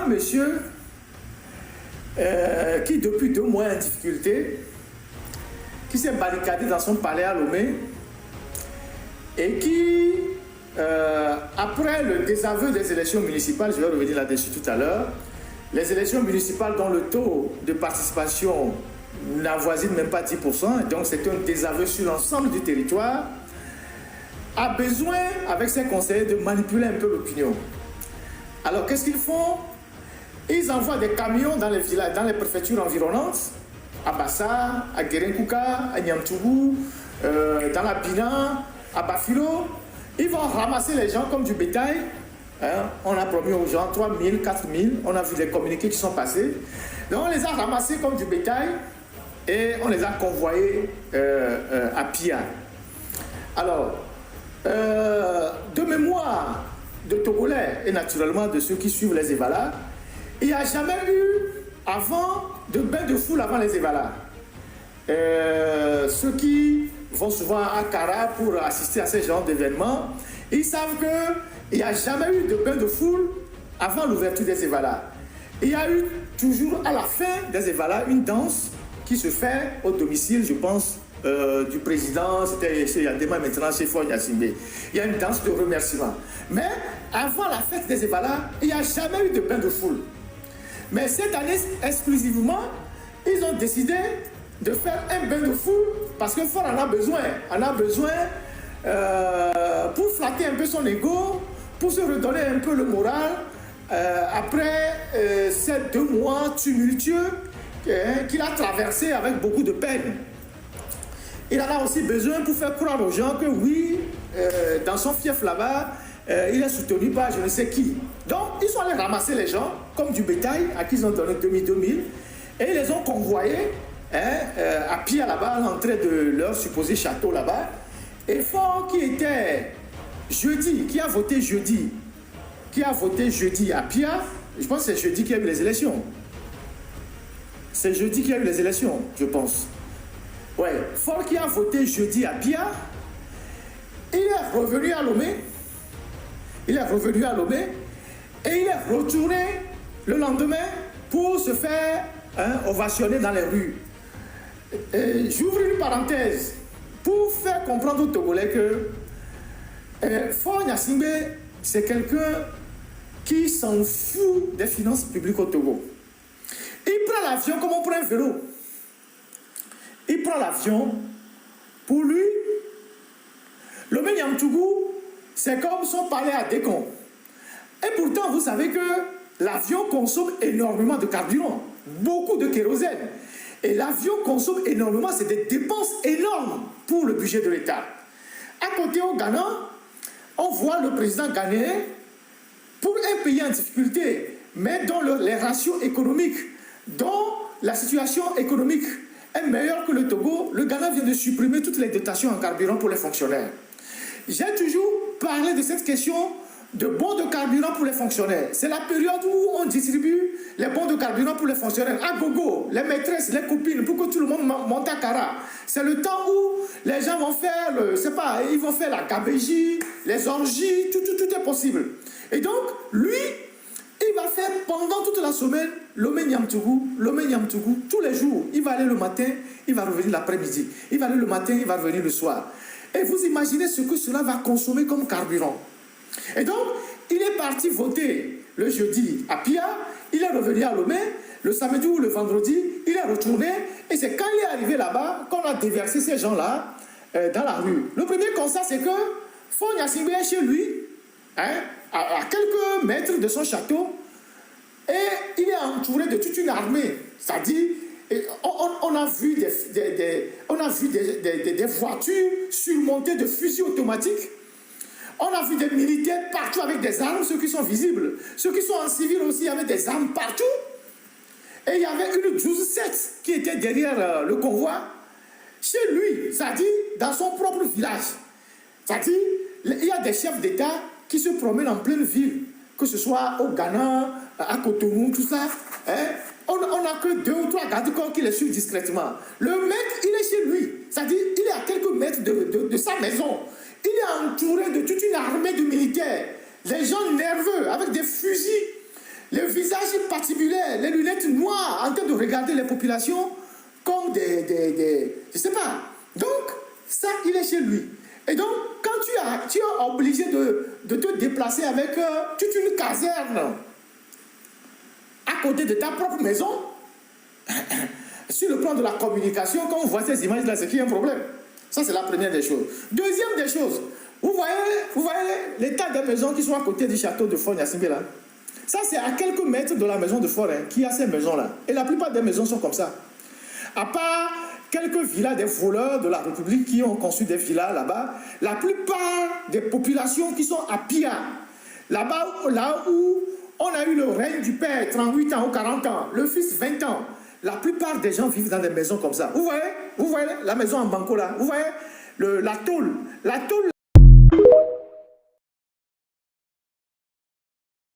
un monsieur qui, depuis 2 mois, est en difficulté, qui s'est barricadé dans son palais à Lomé et qui, après le désaveu des élections municipales, je vais revenir là-dessus tout à l'heure, les élections municipales dont le taux de participation n'avoisine même pas 10%, donc c'est un désaveu sur l'ensemble du territoire, a besoin, avec ses conseillers, de manipuler un peu l'opinion. Alors, qu'est-ce qu'ils font? Ils envoient des camions dans les villages, dans les préfectures environnantes, à Bassa, à Guérenkouka, à Niamtougou, dans la Bina, à Bafilo. Ils vont ramasser les gens comme du bétail. Hein? On a promis aux gens 3 000, 4 000. On a vu les communiqués qui sont passés. Donc, on les a ramassés comme du bétail et on les a convoyés à Pia. Alors, de mémoire de Togolais et naturellement de ceux qui suivent les Evala, il n'y a jamais eu avant de bain de foule avant les Evala. Ceux qui vont souvent à Kara pour assister à ces genres d'événements, ils savent qu'il n'y a jamais eu de bain de foule avant l'ouverture des Evala. Il y a eu toujours à la fin des Evala une danse qui se fait au domicile, je pense, du président, c'était chez Yandema, maintenant chez Faure Gnassingbé. Il y a une danse de remerciement. Mais avant la fête des Evala, il n'y a jamais eu de bain de foule. Mais cette année, exclusivement, ils ont décidé de faire un bain de foule parce que Faure en a besoin. En a besoin pour flatter un peu son ego, pour se redonner un peu le moral après ces 2 mois tumultueux qu'il a traversé avec beaucoup de peine. Il en a aussi besoin pour faire croire aux gens que oui, dans son fief là-bas, il est soutenu par je ne sais qui. Donc, ils sont allés ramasser les gens comme du bétail à qui ils ont donné 2000 et ils les ont convoyés à pied là-bas à l'entrée de leur supposé château là-bas. Et Faure qui était jeudi, qui a voté jeudi à Pia, je pense que c'est jeudi qu'il y a eu les élections. C'est jeudi qu'il y a eu les élections, je pense. Ouais, Faure qui a voté jeudi à Pia, il est revenu à Lomé. Et il est retourné le lendemain pour se faire ovationner dans les rues. J'ouvre une parenthèse pour faire comprendre aux Togolais que Faure Gnassingbé, c'est quelqu'un qui s'en fout des finances publiques au Togo. Il prend l'avion comme on prend un vélo. Il prend l'avion. Pour lui, Lomé Niamtougou, c'est comme son palais à Décon. Et pourtant, vous savez que l'avion consomme énormément de carburant, beaucoup de kérosène. Et l'avion consomme énormément, c'est des dépenses énormes pour le budget de l'État. À côté au Ghana, on voit le président ghanéen, pour un pays en difficulté, mais dont les ratios économiques, dont la situation économique est meilleure que le Togo, le Ghana vient de supprimer toutes les dotations en carburant pour les fonctionnaires. J'ai toujours parlé de cette question de bons de carburant pour les fonctionnaires. C'est la période où on distribue les bons de carburant pour les fonctionnaires. À gogo, les maîtresses, les copines, pour que tout le monde monte à Kara. C'est le temps où les gens vont faire, ils vont faire la gabégie, les orgies, tout est possible. Et donc, lui, il va faire pendant toute la semaine Lomé Niamtougou, tous les jours. Il va aller le matin, il va revenir l'après-midi. Il va aller le matin, il va revenir le soir. Et vous imaginez ce que cela va consommer comme carburant. Et donc, il est parti voter le jeudi à Pia, il est revenu à Lomé, le samedi ou le vendredi, il est retourné, et c'est quand il est arrivé là-bas qu'on a déversé ces gens-là dans la rue. Le premier constat, c'est que Faure Gnassingbé est chez lui, à quelques mètres de son château, et il est entouré de toute une armée. C'est-à-dire, on a vu des voitures surmontées de fusils automatiques. On a vu des militaires partout avec des armes, ceux qui sont visibles. Ceux qui sont en civil aussi avec des armes partout. Et il y avait une 12-7 qui était derrière le convoi. Chez lui, c'est-à-dire dans son propre village. C'est-à-dire, il y a des chefs d'État qui se promènent en pleine ville. Que ce soit au Ghana, à Cotonou, tout ça. On n'a que 2 ou 3 gardes-corps qui les suivent discrètement. Le mec, il est chez lui. C'est-à-dire, il est à quelques mètres de sa maison. Il est entouré de toute une armée de militaires. Des gens nerveux, avec des fusils. Le visage patibulaire, les lunettes noires, en train de regarder les populations comme je sais pas. Donc, ça, il est chez lui. Et donc, quand tu es obligé de te déplacer avec toute une caserne à côté de ta propre maison, sur le plan de la communication, quand on voit ces images-là, c'est qu'il y a un problème. Ça, c'est la première des choses. Deuxième des choses, vous voyez l'état des maisons qui sont à côté du château de Fort Gnassingbé là. Ça, c'est à quelques mètres de la maison de Fort, qui a ces maisons-là. Et la plupart des maisons sont comme ça. À part quelques villas des voleurs de la République qui ont construit des villas là-bas, la plupart des populations qui sont à Pia, là-bas, là où on a eu le règne du père, 38 ans ou 40 ans, le fils 20 ans, la plupart des gens vivent dans des maisons comme ça. Vous voyez la maison en banco là, vous voyez la tôle.